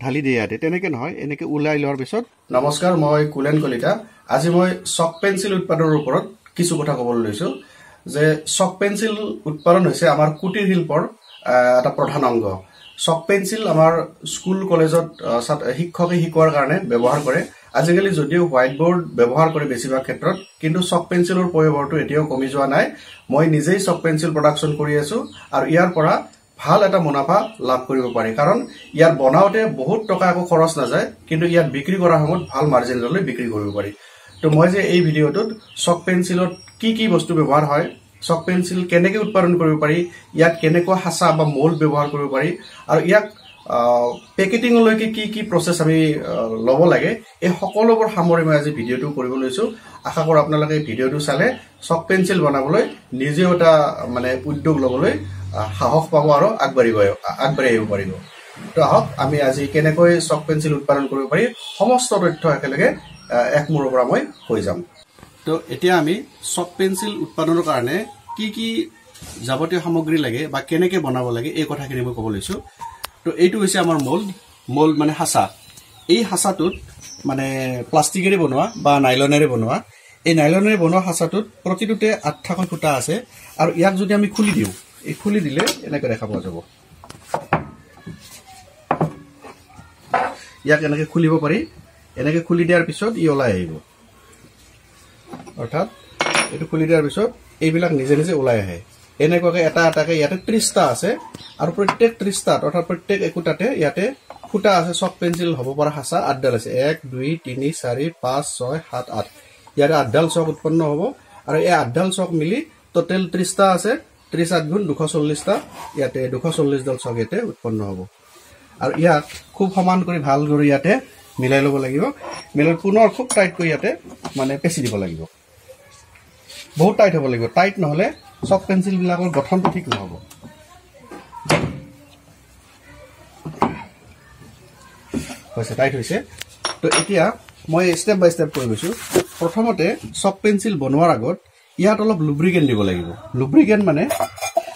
ঢালি দিয়ে ইয়াতে তেনেকে নহয় এনেকে উলাই লোৱাৰ পিছত নমস্কাৰ মই কুলেন কলিতা আজি মই চক পেন্সিল উৎপাদনৰ ওপৰত কিছু কথা ক'বলৈ লৈছো যে চক পেন্সিল উৎপাদন হৈছে আমাৰ কুটিৰ শিল্পৰ এটা প্ৰধান অংগ চক পেন্সিল আমাৰ স্কুল কলেজত শিক্ষকে শিকোৱাৰ কাৰণে ব্যৱহাৰ কৰে আজিকালি যদিও হোৱাইট বোৰ্ড ব্যৱহাৰ কৰে বেছিভাগ ক্ষেত্ৰত কিন্তু চক পেন্সিলৰ প্ৰয়োগটো এতিয়াও কমি যোৱা নাই মই নিজেই চক পেন্সিল প্ৰডাকশন কৰি আছো আৰু ইয়াৰ পৰা ভাল এটা মুনাফা লাভ কৰিব পাৰি কাৰণ ইয়াৰ বনাওতে বহুত টকা আকৌ খৰচ না যায় কিন্তু ইয়াত বিক্ৰী কৰাৰ সময়ত ভাল মাৰ্জিন লৈ বিক্ৰী কৰিব পাৰি তো মই যে এই ভিডিওটোত চক পেন্সিলত কি বস্তু ব্যৱহাৰ হয় চক পেন্সিল কেনেকৈ উৎপাদন কৰিব পাৰি ইয়াত কেনেকৈ হাসা বা মোল্ড ব্যৱহাৰ কৰিব পাৰি আৰু ইয়াক পেকেটিং লৈকে কি প্ৰসেস আমি লব লাগে এই সকলোবোৰ সামৰি মই আজি ভিডিওটো কৰিব লৈছো আশা কৰো আপোনালোকে ভিডিওটো চালে চক পেন্সিল বনাবলৈ নিজেও এটা মানে উদ্যোগ লবলৈ সাহস পাব আৰু আগবাঢ়ি আহিব পাৰিব তো আহক আমি আজি কেনেকৈ চক পেন্সিল উৎপাদন কৰিব পাৰি সমস্ত তথ্য একেলগে এক মূৰৰ পৰা মই কৈ যাম তো এতিয়া আমি চক পেন্সিল উৎপাদনৰ কাৰণে কি যাৱতীয় সামগ্ৰী লাগে বা কেনেকৈ বনাব লাগে এই কথাখিনি মই ক'ব লৈছো তো এইটো হৈছে আমাৰ মোল্ড মানে হাসা এই হাসাটোত মানে প্লাষ্টিকেৰে বনোৱা বা নাইলনেৰে বনোৱা এই নাইলনেৰে বনোৱা হাসাটোত প্ৰতিটোতে 8টা ফুটা আছে আৰু ইয়াক যদি আমি খুলি দিওঁ এই খুলি দিলে এনেকৈ দেখা পোৱা যাব ইয়াক এনেকৈ খুলিব পাৰি এনেকৈ খুলি দিয়াৰ পিছত ই ওলাই আহিব অৰ্থাৎ এইটো খুলি দিয়াৰ পিছত এইবিলাক নিজে নিজে ওলাই আহে এনেকুৱাকৈ এটাকে ইয়াতে 30টা আছে আৰু প্ৰত্যেক 30টাত অৰ্থাৎ প্ৰত্যেক একোটাতে ইয়াতে ফুটা আছে চক পেন্সিল হ'ব পৰা হাসা 8ডাল আছে 1 2 3 4 5 6 7 8 ইয়াতে 8ডাল চক উৎপন্ন হ'ব আৰু এই 8ডাল চক মিলি টোটাল 30টা আছে 38 গুণ 240টা ইয়াতে 240ডাল চক ইয়াতে উৎপন্ন হ'ব আৰু ইয়াক খুব সমান কৰি ভাল কৰি ইয়াতে মিলাই ল'ব লাগিব মিলাই পুনৰ খুব টাইট কৰি ইয়াতে মানে পেছি দিব লাগিব বহুত টাইট হ'ব লাগিব টাইট নহলে চক পেন্সিল বিলাকৰ গঠনটো ঠিক নহব হৈছে টাইট হৈছে তো এতিয়া মই স্টেপ বাই স্টেপ কৈ গৈছো প্ৰথমতে চক পেন্সিল বনোৱাৰ আগত ইয়াত অলপ লুব্ৰিকেন্ট দিব লাগিব লুব্ৰিকেন্ট মানে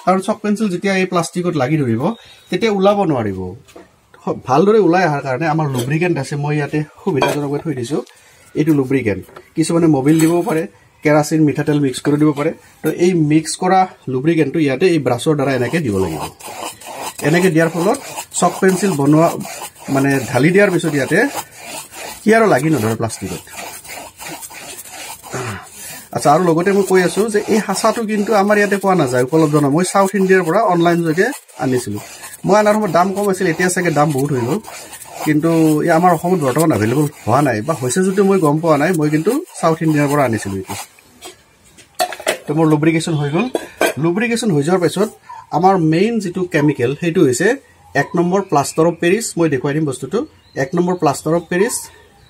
কাৰণ চক পেন্সিল যেতিয়া এই প্লাষ্টিকত লাগি ধৰিব তেতিয়া ওলাব নোৱাৰিব ভালদৰে ওলাই অহাৰ কাৰণে আমাৰ লুব্ৰিকেন্ট আছে মই ইয়াতে সুবিধাজনকভাৱে থৈ দিছো এইটো লুব্ৰিকেন্ট কিছুমানে মোবিল দিব পাৰে কেৰাচিন মিঠাতেল মিক্স কৰি দিব পাৰে তো এই মিক্স কৰা লুব্ৰিকেন্টটো ইয়াতে এই ব্ৰাছৰ দ্বাৰা এনেকে দিব লাগিব এনেকে দিয়াৰ ফলত চক পেন্সিল বনোৱা মানে ঢালি দিয়াৰ পিছত ইয়াতে কি আৰু লাগি নধৰে প্লাষ্টিকত আচ্ছা আৰু লগতে মই কৈ আছো যে এই হাসাটো কিন্তু আমাৰ ইয়াতে পোৱা নাযায় উপলব্ধ নহয় মই সাউথ ইণ্ডিয়াৰ পৰা অনলাইন যোগে আনিছিলো মই আনাৰ সময়ত দাম কম আছিল এতিয়া চাগে দাম বহুত হৈ গ'ল কিন্তু এই আমাৰ অসমত বৰ্তমান এভেইলেবল হোৱা নাই বা হৈছে যদিও মই গম পোৱা নাই মই কিন্তু সাউথ ইণ্ডিয়াৰ পৰা আনিছিলো এইটো তো মোৰ লুব্ৰিকেশ্যন হৈ গ'ল লুব্ৰিকেশ্যন হৈ যোৱাৰ পিছত আমাৰ মেইন যেটো কেমিকেল সেইটো হৈছে 1 নম্বৰ প্লাষ্টাৰ অফ পেৰিছ মই দেখুৱাই দিম বস্তুটো 1 number plaster of Paris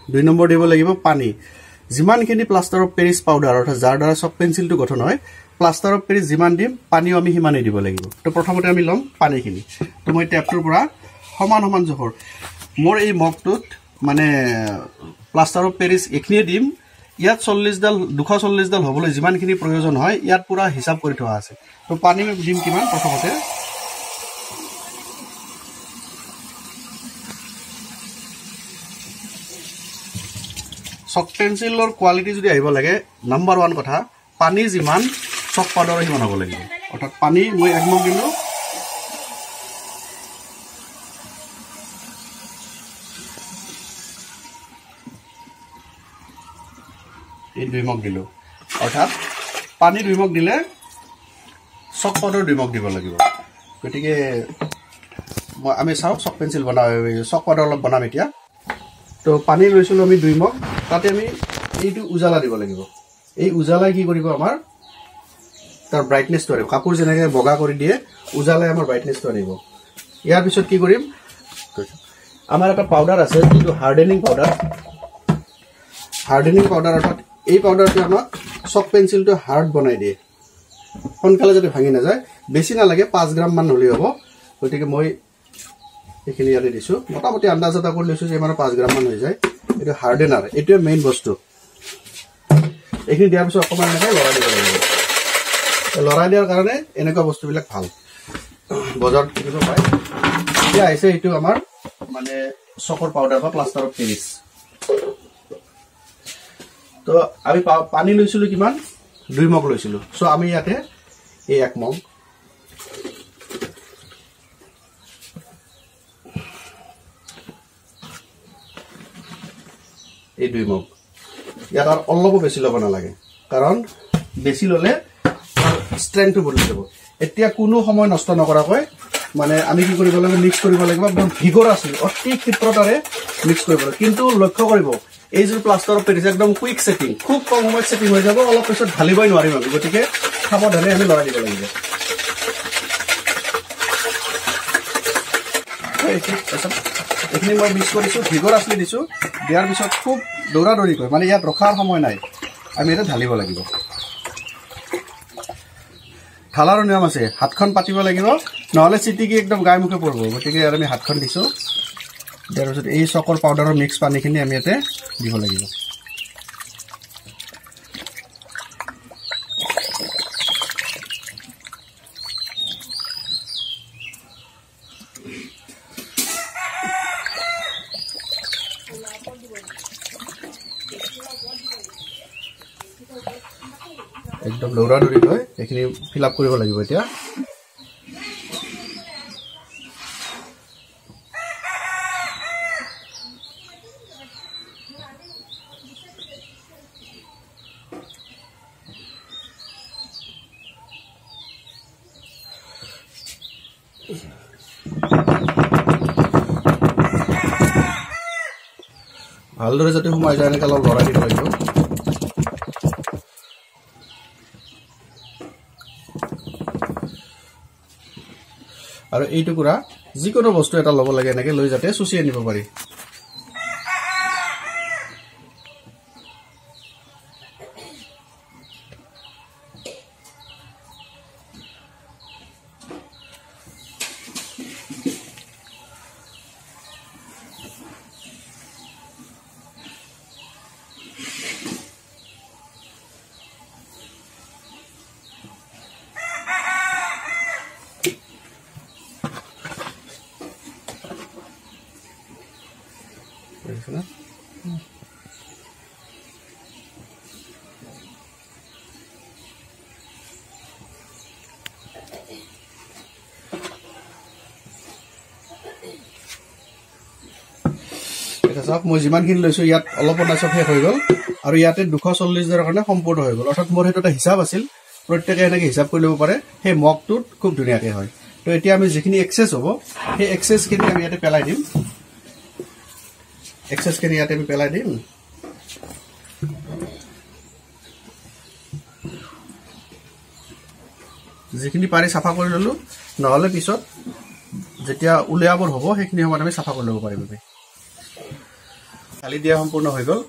2 number দিব লাগিব পানী যিমানখিনি প্লাষ্টাৰ অফ পেৰিছ পাউডাৰ অৰ্থাৎ যাৰ দ্বাৰা চক পেন্সিলটো গঠন হয় প্লাষ্টাৰ অফ পেৰিছ যিমান দিম পানীও আমি সিমানেই দিব লাগিব তো প্ৰথমতে আমি লম পানীখিনি তো মই টেপটোৰ পৰা সমান জোখৰ মোৰ এই মগটোত মানে প্লাষ্টাৰ অফ পেৰিছ এখিনিয়ে দিম ইয়াত 240ডাল হ'বলৈ যিমানখিনি প্ৰয়োজন হয় ইয়াত পুৰা হিচাপ কৰি থোৱা আছে তো পানী দিম কিমান প্ৰথমতে চক পেন্সিলৰ কোৱালিটি যদি আহিব লাগে নাম্বাৰ 1 কথা পানী যিমান চক পাউডাৰ সিমান হ'ব লাগিব অৰ্থাৎ পানী মই 1 মগ দিলো এই 2 মগ দিলো অৰ্থাৎ পানী 2 মগ দিলে চক পাউডাৰ 2 মগ দিব লাগিব গতিকে আমি চাও চক পেন্সিল বনাও চক পাউডাৰ অলপ বনাম এতিয়া তো পানী লৈছিলো আমি 2 মগ তাতে আমি এইটো উজালা দিব লাগিব এই উজালাই কি কৰিব আমাৰ তাৰ ব্ৰাইটনেছটো আনিব কাপোৰ যেনেকৈ বগা কৰি দিয়ে উজালাই আমাৰ ব্ৰাইটনেছটো আনিব ইয়াৰ পিছত কি কৰিম আমাৰ এটা পাউডাৰ আছে যিটো হাৰ্ডেনিং পাউডাৰ অৰ্থাৎ এই পাউডাৰটো আমাক চক পেন্সিলটো হাৰ্ড বনাই দিয়ে সোনকালে যাতে ভাঙি নাযায় বেছি নালাগে 5 গ্ৰাম মান হ'লে হ'ব গতিকে মই এইখিনি ইয়াতে দিছো মোটামুটি আন্দাজ এটা কৰি লৈছো যে মানে 5 গ্ৰাম মান হৈ যায় এটা হাৰ্ডেনাৰ এটো মেইন বস্তু এইখিনি দিয়াৰ পিছত অকমান এনেকৈ লৰাই দিব লাগিব লৰাই দিয়াৰ কাৰণে এনেকুৱা বস্তুবিলাক ভাল বজাৰত কিনিব পায় এতিয়া আহিছে এইটো আমাৰ মানে চকৰ পাউডাৰ বা প্লাষ্টাৰ অফ পেৰিছ। তো আমি পানী লৈছিলোঁ কিমান 2 মগ লৈছিলোঁ। চ' আমি ইয়াতে এই 1 মগ, এই 2 মগ, ইয়াত আৰু অলপো বেছি ল'ব নালাগে, কাৰণ বেছি ল'লে ষ্ট্ৰেংথটো বদলি যাব। এতিয়া কোনো সময় নষ্ট নকৰাকৈ মানে আমি কি কৰিব লাগিব, মিক্স কৰিব লাগিব, একদম ভিগৰাছলি অতি ক্ষিপ্ৰতাৰে মিক্স কৰিব লাগিব। কিন্তু লক্ষ্য কৰিব এই যে প্লাষ্টাৰ অফ পেৰিছ একদম কুইক ছেটিং, খুব কম সময়ত ছেটিং হৈ যাব, অলপ পিছত ঢালিবই নোৱাৰিম আমি, গতিকে সাৱধানে আমি লৰাই দিব লাগিব। এইখিনি মই মিক্স কৰিছোঁ, ভিগৰাছলি দিছোঁ, দিয়াৰ পিছত খুব দৌৰাদৌৰিকৈ, মানে ইয়াত ৰখাৰ সময় নাই, আমি এটা ঢালিব লাগিব। ঢালাৰো নিয়ম আছে, হাতখন পাতিব লাগিব, নহ'লে চিটিকি একদম গাই মুখে পৰিব, গতিকে ইয়াত আমি হাতখন দিছোঁ। দিয়াৰ পিছত এই চকৰ পাউডাৰৰ মিক্স পানীখিনি আমি ইয়াতে দিব লাগিব। একদম দৌৰাদৌৰি হয়, এইখিনি ফিল আপ কৰিব লাগিব এতিয়া। ভালদৰে যাতে সোমাই যায় এনেকৈ অলপ লৰাই দিব লাগিব। আৰু এই টুকুৰা যিকোনো বস্তু এটা ল'ব লাগে, এনেকৈ লৈ যাতে চুচি আনিব পাৰি। চাওক মই যিমানখিনি লৈছোঁ ইয়াত অলপ নাই, চব শেষ হৈ গ'ল, আৰু ইয়াতে 240 কাৰণে সম্পূৰ্ণ হৈ গ'ল। অৰ্থাৎ মোৰ সেইটো এটা হিচাপ আছিল, প্ৰত্যেকে এনেকৈ হিচাপ কৰি ল'ব পাৰে, সেই মগটোত খুব ধুনীয়াকৈ হয়। তো এতিয়া আমি যিখিনি এক্সেছ হ'ব, সেই এক্সেছখিনি আমি ইয়াতে পেলাই দিম। এক্সেছখিনি ইয়াতে আমি পেলাই দিম। যিখিনি পাৰি চাফা কৰি ল'লোঁ, নহ'লে পিছত যেতিয়া উলিয়াবৰ হ'ব সেইখিনি সময়ত আমি চাফা কৰি ল'ব পাৰিম। ঢালি দিয়া সম্পূৰ্ণ হৈ গ'ল,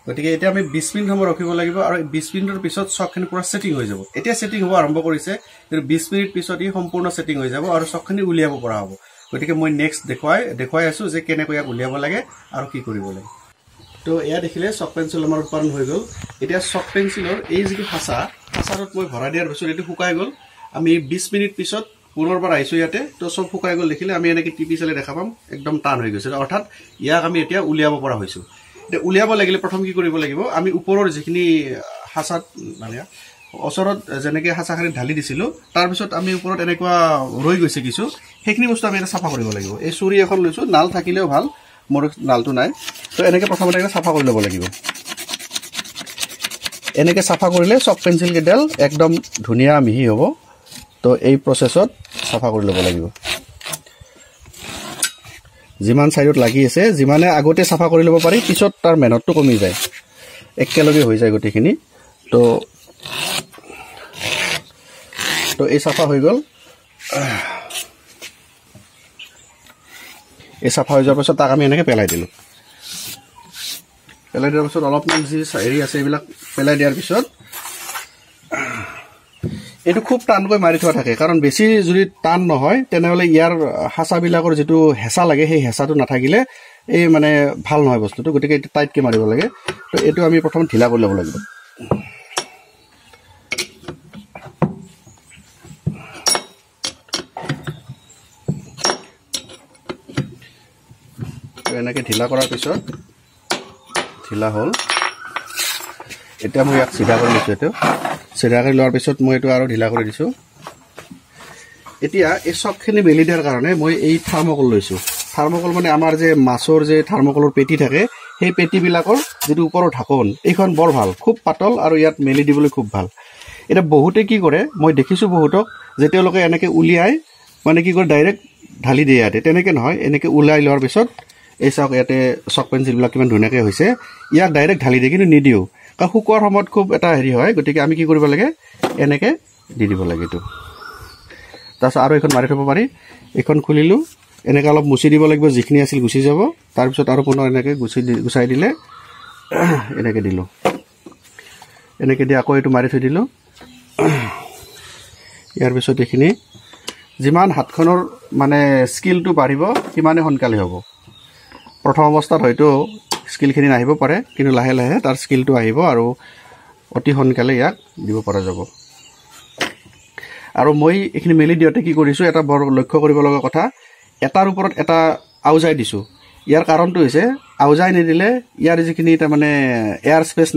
গতিকে এতিয়া আমি 20 মিনিট সময় ৰখিব লাগিব, আৰু 20 মিনিটৰ পিছত চকখিনি পূৰা ছেটিং হৈ যাব। এতিয়া ছেটিং হ'ব আৰম্ভ কৰিছে, কিন্তু 20 মিনিট পিছত ই সম্পূৰ্ণ ছেটিং হৈ যাব আৰু চকখিনি উলিয়াব পৰা হ'ব। গতিকে মই নেক্সট দেখুৱাই আছোঁ যে কেনেকৈ ইয়াক উলিয়াব লাগে আৰু কি কৰিব লাগে। তো এয়া দেখিলে চক পেঞ্চিল আমাৰ উৎপাদন হৈ গ'ল। এতিয়া চক পেঞ্চিলৰ এই যিটো হাচাৰত মই ভৰাই দিয়াৰ পিছত এইটো শুকাই গ'ল। আমি 20 মিনিট পিছত পুনৰবাৰ আহিছোঁ ইয়াতে, তো চব শুকাই গ'ল। দেখিলে আমি এনেকৈ টিপি চালে দেখা পাম একদম টান হৈ গৈছে, অৰ্থাৎ ইয়াক আমি এতিয়া উলিয়াব পৰা হৈছোঁ। এতিয়া উলিয়াব লাগিলে প্ৰথম কি কৰিব লাগিব, আমি ওপৰৰ যিখিনি হাচাত মানে ওচৰত যেনেকৈ হাচাখিনি ঢালি দিছিলোঁ, তাৰপিছত আমি ওপৰত এনেকুৱা ৰৈ গৈছে কিছু, সেইখিনি বস্তু আমি এটা চাফা কৰিব লাগিব। এই চুৰি এখন লৈছোঁ, নাল থাকিলেও ভাল, মোৰ নালটো নাই। তো এনেকৈ প্ৰথমতে চাফা কৰি ল'ব লাগিব। এনেকৈ চাফা কৰিলে চক পেঞ্চিলকেইডাল একদম ধুনীয়া মিহি হ'ব। তো এই প্ৰচেছত চাফা কৰি ল'ব লাগিব। যিমান ছাইডত লাগি আছে, যিমানে আগতে চাফা কৰি ল'ব পাৰি, পিছত তাৰ মেহনতটো কমি যায়, একেলগে হৈ যায় গোটেইখিনি। তো এই চাফা হৈ গ'ল। এই চাফা হৈ যোৱাৰ পাছত তাক আমি এনেকৈ পেলাই দিলোঁ। পেলাই দিয়াৰ পাছত অলপমান যি হেৰি আছে এইবিলাক পেলাই দিয়াৰ পিছত এইটো খুব টানকৈ মাৰি থোৱা থাকে, কাৰণ বেছি যদি টান নহয় তেনেহ'লে ইয়াৰ হাচাবিলাকৰ যিটো হেঁচা লাগে সেই হেঁচাটো নাথাকিলে এই মানে ভাল নহয় বস্তুটো, গতিকে এইটো টাইটকৈ মাৰিব লাগে। তো এইটো আমি প্ৰথমে ঢিলা কৰি ল'ব লাগিব। এনেকৈ ঢিলা কৰাৰ পিছত ঢিলা হ'ল। এতিয়া মই ইয়াক চিধা কৰি লৈছোঁ। এইটো চিধা কৰি লোৱাৰ পিছত মই এইটো আৰু ঢিলা কৰি দিছোঁ। এতিয়া এই চকখিনি মেলি দিয়াৰ কাৰণে মই এই থাৰ্মকল লৈছোঁ। থাৰ্মকল মানে আমাৰ যে মাছৰ যে থাৰ্মকলৰ পেটি থাকে, সেই পেটিবিলাকৰ যিটো ওপৰৰ ঢাকন, এইখন বৰ ভাল, খুব পাতল আৰু ইয়াত মেলি দিবলৈ খুব ভাল। এতিয়া বহুতে কি কৰে, মই দেখিছোঁ বহুতক যে তেওঁলোকে এনেকৈ উলিয়াই মানে কি কৰে ডাইৰেক্ট ঢালি দিয়ে ইয়াতে। তেনেকৈ নহয়, এনেকৈ ওলাই লোৱাৰ পিছত এই চাওক ইয়াতে চক পেঞ্চিলবিলাক কিমান ধুনীয়াকৈ হৈছে, ইয়াক ডাইৰেক্ট ঢালি দিয়ে, কিন্তু নিদিওঁ কাৰণ শুকোৱাৰ সময়ত খুব এটা হেৰি হয়। গতিকে আমি কি কৰিব লাগে, এনেকৈ দি দিব লাগে এইটো। তাৰপিছত আৰু এইখন মাৰি থ'ব পাৰি। এইখন খুলিলোঁ, এনেকৈ অলপ মুচি দিব লাগিব, যিখিনি আছিল গুচি যাব। তাৰপিছত আৰু পুনৰ এনেকৈ গুচাই দিলে, এনেকৈ দিলোঁ, এনেকৈ দি আকৌ এইটো মাৰি থৈ দিলোঁ। ইয়াৰ পিছত এইখিনি যিমান হাতখনৰ মানে স্কিলটো বাঢ়িব সিমানে সোনকালে হ'ব। প্ৰথম অৱস্থাত হয়তো স্কিলখিনি নাহিব পাৰে, কিন্তু লাহে লাহে তাৰ স্কিলটো আহিব আৰু অতি সোনকালে ইয়াক দিব পৰা যাব। আৰু মই এইখিনি মেলি দিওঁতে কি কৰিছোঁ, এটা বৰ লক্ষ্য কৰিব লগা কথা, এটাৰ ওপৰত এটা আউজাই দিছোঁ। ইয়াৰ কাৰণটো হৈছে আউজাই নিদিলে ইয়াৰ যিখিনি তাৰমানে এয়াৰ স্পেচ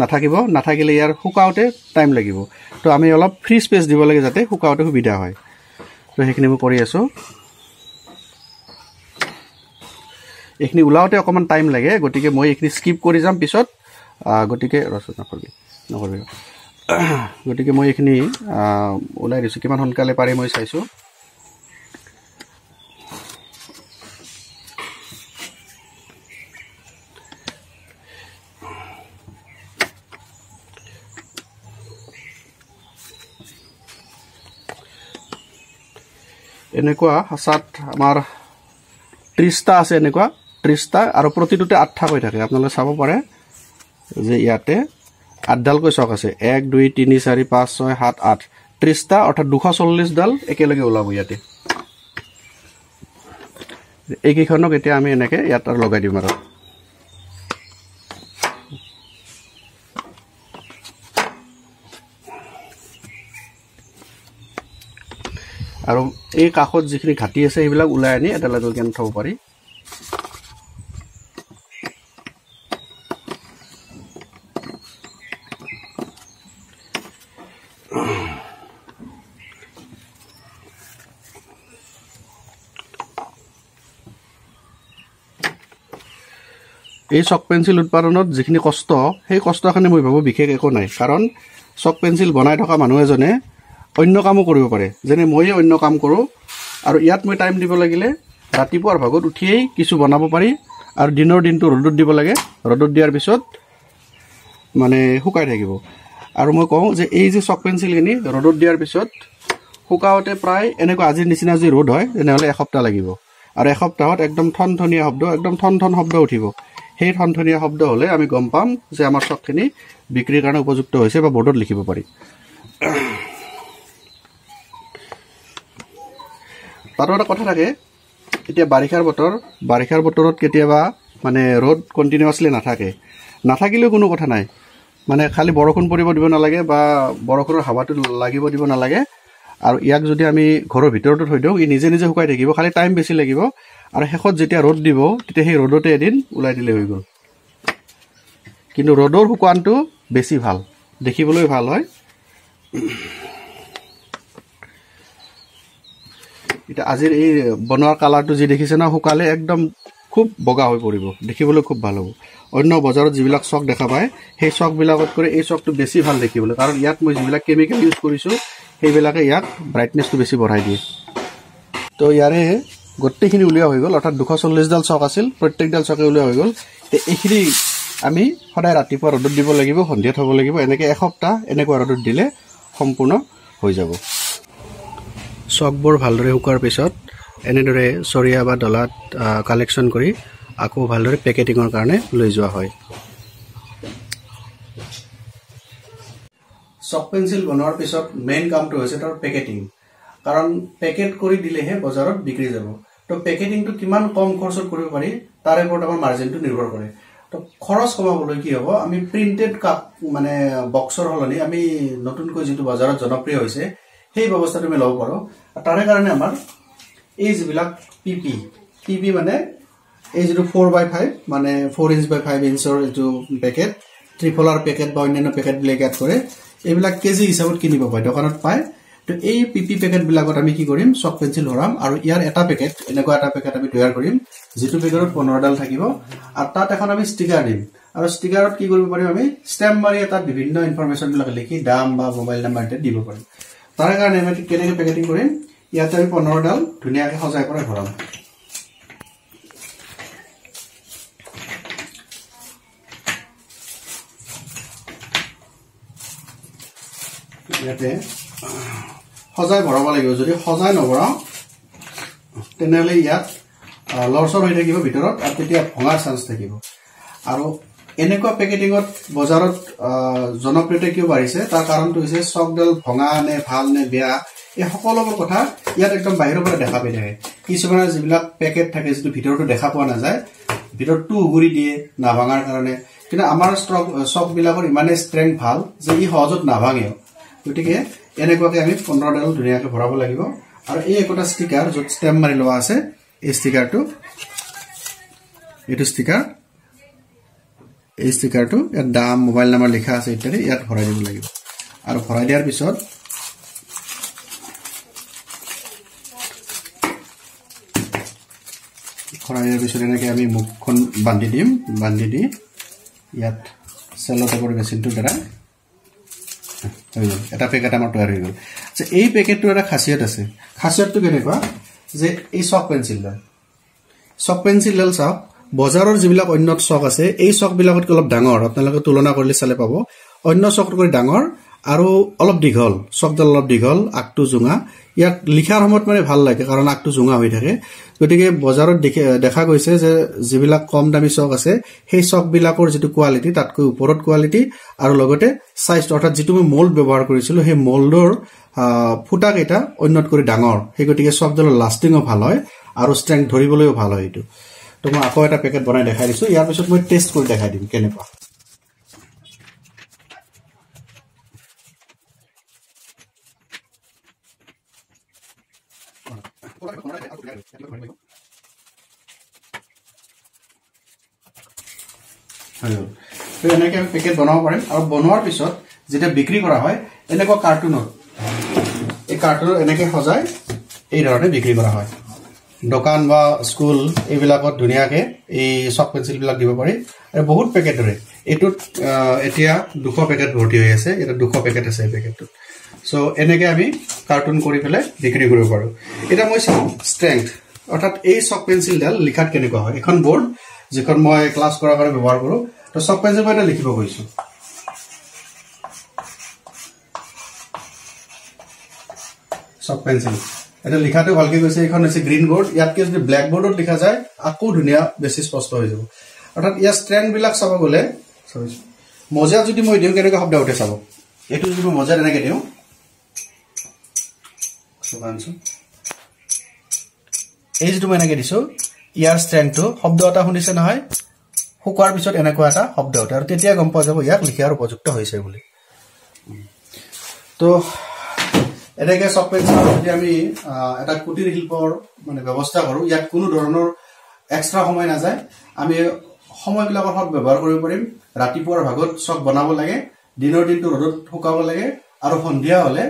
নাথাকিলে ইয়াৰ শুকাওঁতে টাইম লাগিব। তো আমি অলপ ফ্ৰী স্পেচ দিব লাগে যাতে শুকাওঁতে সুবিধা হয়। তো সেইখিনি মই কৰি আছোঁ। এইখিনি ওলাওঁতে অকণমান টাইম লাগে, গতিকে মই এইখিনি স্কিপ কৰি যাম পিছত। গতিকে গতিকে মই এইখিনি ওলাই দিছোঁ, কিমান সোনকালে পাৰি মই চাইছোঁ। এনেকুৱা হাচাত আমাৰ 30টা আছে, এনেকুৱা 30টা, আৰু প্ৰতিটোতে 8টা থাকে। আপোনালোকে চাব পাৰে যে ইয়াতে 8ডালকৈ চক আছে, 1 2 3 4 5 6 7 8, 30টা, অৰ্থাৎ 240ডাল একেলগে ওলাব ইয়াতে। এইকেইখনক এতিয়া আমি এনেকৈ ইয়াত আৰু লগাই দিম। আৰু এই কাষত যিখিনি ঘাটি আছে সেইবিলাক ওলাই আনি এডাল এডালকৈ থ'ব পাৰি। এই চক পেঞ্চিল উৎপাদনত যিখিনি কষ্ট, সেই কষ্টখিনি মই ভাবোঁ বিশেষ একো নাই। কাৰণ চক পেঞ্চিল বনাই থকা মানুহ এজনে অন্য কামো কৰিব পাৰে, যেনে ময়ে অন্য কাম কৰোঁ। আৰু ইয়াত মই টাইম দিব লাগিলে ৰাতিপুৱাৰ ভাগত উঠিয়েই কিছু বনাব পাৰি, আৰু দিনৰ দিনটো ৰ'দত দিব লাগে। ৰ'দত দিয়াৰ পিছত মানে শুকাই থাকিব। আৰু মই কওঁ যে এই যে চক পেঞ্চিলখিনি ৰ'দত দিয়াৰ পিছত শুকাওঁতে প্ৰায় এনেকুৱা আজিৰ নিচিনা যদি ৰ'দ হয় তেনেহ'লে এসপ্তাহ লাগিব। আৰু এসপ্তাহত একদম ঠনঠনীয়া শব্দ, একদম ঠন শব্দ উঠিব। সেই ঠনঠনীয়া শব্দ হ'লে আমি গম পাম যে আমাৰ চকখিনি বিক্ৰীৰ কাৰণে উপযুক্ত হৈছে বা বৰ্ডত লিখিব পাৰি। তাতো এটা কথা থাকে, এতিয়া বাৰিষাৰ বতৰত কেতিয়াবা মানে ৰ'দ কণ্টিনিউৱাছলি নাথাকিলেও কোনো কথা নাই, মানে খালি বৰষুণ পৰিব দিব নালাগে বা বৰষুণৰ হাৱাটো লাগিব দিব নালাগে। আৰু ইয়াক যদি আমি ঘৰৰ ভিতৰতো থৈ দিওঁ, ই নিজে নিজে শুকাই থাকিব, খালি টাইম বেছি লাগিব। আৰু শেষত যেতিয়া ৰ'দ দিব তেতিয়া সেই ৰ'দতে এদিন ওলাই দিলে হৈ গ'ল। কিন্তু ৰ'দৰ শুকানটো বেছি ভাল, দেখিবলৈ ভাল হয়। এতিয়া আজিৰ এই বনোৱাৰ কালাৰটো যি দেখিছে ন, শুকালে একদম খুব বগা হৈ পৰিব, দেখিবলৈ খুব ভাল হ'ব। অন্য বজাৰত যিবিলাক চক দেখা পায় সেই চকবিলাকতকৈ এই চকটো বেছি ভাল দেখিবলৈ, কাৰণ ইয়াত মই যিবিলাক কেমিকেল ইউজ কৰিছোঁ সেইবিলাকে ইয়াক ব্ৰাইটনেছটো বেছি বঢ়াই দিয়ে। তো ইয়াৰে গোটেইখিনি উলিওৱা হৈ গ'ল, অৰ্থাৎ 240ডাল চক আছিল, প্ৰত্যেকডাল চকে উলিওৱা হৈ গ'ল। এইখিনি আমি সদায় ৰাতিপুৱা ৰ'দত দিব লাগিব, সন্ধিয়া থ'ব লাগিব। এনেকৈ এসপ্তাহ এনেকুৱা ৰ'দত দিলে সম্পূৰ্ণ হৈ যাব। চকবোৰ ভালদৰে শুকোৱাৰ পিছত এনেদৰে চৰিয়া বা ডলাত কালেকশ্যন কৰি আকৌ ভালদৰে পেকেটিঙৰ কাৰণে লৈ যোৱা হয়। চক পেঞ্চিল বনোৱাৰ পিছত মেইন কামটো হৈছে তাৰ পেকেটিং, কাৰণ পেকেট কৰি দিলেহে বজাৰত বিক্ৰী যাব। তো পেকেটিংটো কিমান কম খৰচত কৰিব পাৰি তাৰ ওপৰত আমাৰ মাৰ্জিনটো নিৰ্ভৰ কৰে। তো খৰচ কমাবলৈ কি হ'ব, আমি প্ৰিণ্টেড কাপ মানে বক্সৰ সলনি আমি নতুনকৈ যিটো বজাৰত জনপ্ৰিয় হৈছে সেই ব্যৱস্থাটো আমি ল'ব পাৰোঁ। তাৰে কাৰণে আমাৰ এই যিবিলাক পিপি মানে এই যেটো 4x5 মানে 4 ইঞ্চ বাই 5 ইঞ্চৰ এটো পেকেট ট্ৰিপলাৰ পেকেট বা অন্যান্য পেকেট বিলাক এড কৰে এইবিলাক কেজি হিচাপত কিনিব পায় দোকানত পায় তো এই পিপি পেকেট বিলাকত আমি কি কৰিম চক পেন্সিল ভৰাম আৰু ইয়াৰ এটা পেকেট এনেকুৱা এটা পেকেট আমি তৈয়াৰ কৰিম যেটো পেকেটত 15 ডাল থাকিব আৰু তাত এখন আমি ষ্টিকাৰ দিম আৰু ষ্টিকাৰত কি কৰিব পাৰিম আমি ষ্টেম্প মাৰি এটা বিভিন্ন ইনফৰমেশন বিলাক লিখি দাম বা মোবাইল নাম্বাৰ দিব পাৰিম তাৰ কাৰণে আমি কেনেকৈ পেকেটিং কৰিম ইয়াত আমি 15 ডাল ধুনিয়াকৈ সজাই পৰাই ভৰাম ইয়াতে সজাই ভৰাব লাগিব যদি সজাই নভৰাও তেনেহলে ইয়াত লৰচৰ হৈ থাকিব ভিতৰত আৰু তেতিয়া ভঙাৰ চান্স থাকিব আৰু এনেকুৱা পেকেটিংত বজাৰত জনপ্ৰিয়তা কিয় বাঢ়িছে তাৰ কাৰণটো হৈছে চকডাল ভঙা নে ভাল নে বেয়া এই সকলোবোৰ কথা ইয়াত একদম বাহিৰৰ পৰা দেখা পাই থাকে কিছুমানে যিবিলাক পেকেট থাকে যেটো ভিতৰটো দেখা পোৱা নাযায় ভিতৰটো উগুৰি দিয়ে নাভাঙাৰ কাৰণে কিন্তু আমাৰ চক বিলাকৰ ইমানে ষ্ট্ৰেংথ ভাল যে ই সহজত নাভাঙেও গতিকে এনেকুৱাকে আমি 15 ডাল ধুনিয়াকৈ ভৰাব লাগিব আৰু এই একটা ষ্টিকাৰ য'ত ষ্টেম্প মাৰি লোৱা আছে এই ষ্টিকাৰটো এটো ষ্টিকাৰ এই ষ্টিকাৰটো ইয়াত দাম মোবাইল নাম্বাৰ লিখা আছে ইত্যাদি ইয়াত ভৰাই দিব লাগিব আৰু ভৰাই দিয়াৰ পিছত এনেকৈ আমি মুখখন বান্ধি দিম বান্ধি দি ইয়াত সেলো টেপৰ মেচিনটো দ্বাৰা এটা পেকেট আমাৰ তৈয়াৰ হৈ গ'ল যে এই পেকেটটো এটা খাসিয়ত আছে খাসিয়তটো কেনেকুৱা যে এই চক পেন্সিলডাল চাওক বজাৰৰ যিবিলাক অন্য চক আছে এই চক বিলাকত অলপ ডাঙৰ আপোনালোকে তুলনা কৰিলে চালে পাব অন্য চকতকৈ ডাঙৰ আৰু অলপ দীঘল চকডাল অলপ দীঘল আগটো জুঙা ইয়াক লিখাৰ সময়ত মানে ভাল লাগে কাৰণ আগটো জুঙা হৈ থাকে গতিকে বজাৰত দেখা গৈছে যে যিবিলাক কম দামী চক আছে সেই চক বিলাকৰ যেটো কোৱালিটি তাতকৈ ওপৰত কোৱালিটি আৰু লগতে সাইজ অৰ্থাৎ যেটো মই মোল্ড ব্যৱহাৰ কৰিছিলো সেই মোল্ডৰ ফুটা কেটা অন্যত কৰি ডাঙৰ সেই গতিকে চকডালৰ লাষ্টিংও ভাল হয় আৰু ষ্ট্ৰেংথ ধৰিবলৈও ভাল হয় এটো তো মই আকৌ এটা পেকেট বনাই দেখাই দিছো ইয়াৰ পিছত মই টেষ্ট কৰি দেখাই দিম কেনেকুৱা তো এনেকৈ আমি পেকেট বনাব পাৰিম আৰু বনোৱাৰ পিছত যেতিয়া বিক্ৰী কৰা হয় এনেকুৱা কাৰ্টুনত এই কাৰ্টুনত এনেকৈ সজাই এই ধৰণে বিক্ৰী কৰা হয় দোকান বা স্কুল এইবিলাকত ধুনিয়াকৈ এই চক পেন্সিল বিলাক দিব পাৰি আৰু বহুত পেকেট ধৰে এটোত এতিয়া 200 পেকেট ভৰ্তি হৈ আছে এটা 200 পেকেট আছে এই পেকেটটো সো এনেকৈ আমি কাৰ্টুন কৰি পেলাই বিক্ৰী কৰিব পাৰো এটা মই চাও ষ্ট্ৰেংথ অৰ্থাৎ এই চক পেন্সিলডাল লিখাত কেনেকুৱা হয় এখন বোৰ্ড যিখন মই ক্লাছ কৰাৰ কাৰণে ব্যৱহাৰ কৰো তো চক পেন্সিল মই এটা লিখিব গৈছো চক পেন্সিল এটা লিখাটো ভালকে গৈছে এখন আছে গ্ৰীণ বোৰ্ড ইয়াতকে যদি ব্ল্যাক বোৰ্ডত লিখা যায় আকৌ ধুনিয়া বেছি স্পষ্ট হৈ যাব অৰ্থাৎ ইয়াৰ ষ্ট্ৰেংথ বিলাক চাব গলে মজা যদি মই দিও কেনেকৈ শব্দ উঠে চাব এটো যদি মজা এনেকৈ দিও সুবানছো এই যেটো মই এনেকৈ দিছো ইয়াৰ ষ্ট্ৰেংথটো শব্দ এটা শুনিছে নহয় হুকাৰ পিছত এনেকুৱা এটা শব্দ উঠে আৰু তেতিয়া গম পোৱা যাব ইয়াক লিখাৰ উপযুক্ত হৈছে বুলি তো এনেকৈ চক পেন্সিল যদি আমি এটা কুটিৰ শিল্পৰ মানে ব্যৱস্থা কৰো ইয়াত কোনো ধৰণৰ এক্সট্ৰা সময় নাযায় আমি সময়বিলাকৰ সৎ ব্যৱহাৰ কৰিব পাৰিম ৰাতিপুৱাৰ ভাগত চক বনাব লাগে দিনৰ দিনটো ৰ'দত শুকাব লাগে আৰু সন্ধিয়া হলে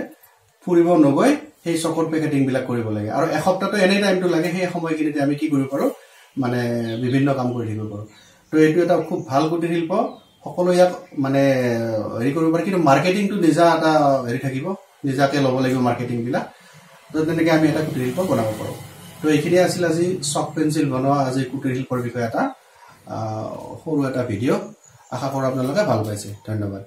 ফুৰিব নগৈ সেই চকৰ পেকেটিং বিলাক কৰিব লাগে আৰু এসপ্তাহটো এনে টাইমটো লাগে সেই সময়খিনিতে আমি কি কৰিব পাৰো মানে বিভিন্ন কাম কৰি থাকিব পাৰো তো এইটো এটা খুব ভাল কুটিৰ শিল্প সকলো ইয়াক মানে হেৰি কৰিব পাৰি কিন্তু মাৰ্কেটিংটো নিজা এটা হেৰি থাকিব নিজাকে ল'ব লাগিব মাৰ্কেটিং বিলাক তো তেনেকৈ আমি এটা কুটিৰ শিল্প বনাব পাৰো তো এইখিনি আছিল আজি চক পেন্সিল বনোৱা আজি কুটিৰ শিল্পৰ বিষয়ে এটা সৰু এটা ভিডিঅ' আশা কৰোঁ আপোনালোকে ভাল পাইছে ধন্যবাদ